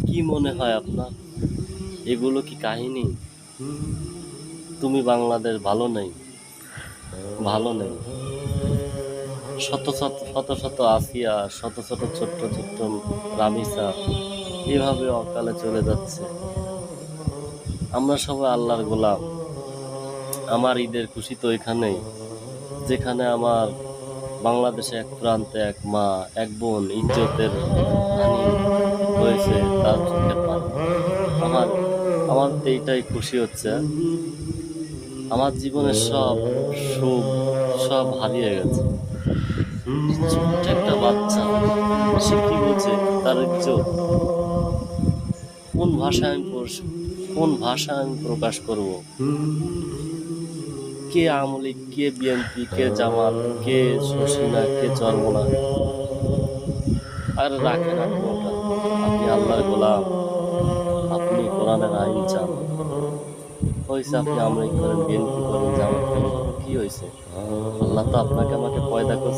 কি মনে হয় আপনার? এগুলো কি কাহিনী? তুমি বাংলাদেশ ভালো নেই, ভালো নেই। শত শত শত শত আসিয়া, শত শত ছোট্ট ছোট্ট রামিসা এভাবে অকালে চলে যাচ্ছে। আমরা সবাই আল্লাহর গোলাম। আমার ঈদের খুশি তো এখানেই, যেখানে আমার বাংলাদেশে এক প্রান্তে এক মা, এক বোন ইজ্জতের হানি হয়েছে তার চোখের পানি। আমার আমার তো এইটাই খুশি হচ্ছে। আমার জীবনের সব সুখ সব হারিয়ে গেছে। ছোট্ট একটা বাচ্চা, সে কি বোঝে তার ইজ্জত? কোন ভাষায় আমি প্রকাশ করব? কে আওয়ামী লীগ, কে বিএনপি, কে জামাত, কে শশীনা, কে চরমোনা? আর রাখেন আপনি ওটা। আপনি আল্লাহর গোলাম, আপনি কোরআনের আইন চান। হয়েছে আপনি আওয়ামী লীগ করেন, বিএনপি করেন, জামাত করেন, কি হয়েছে? আল্লাহ তো আপনাকে আমাকে পয়দা করছে।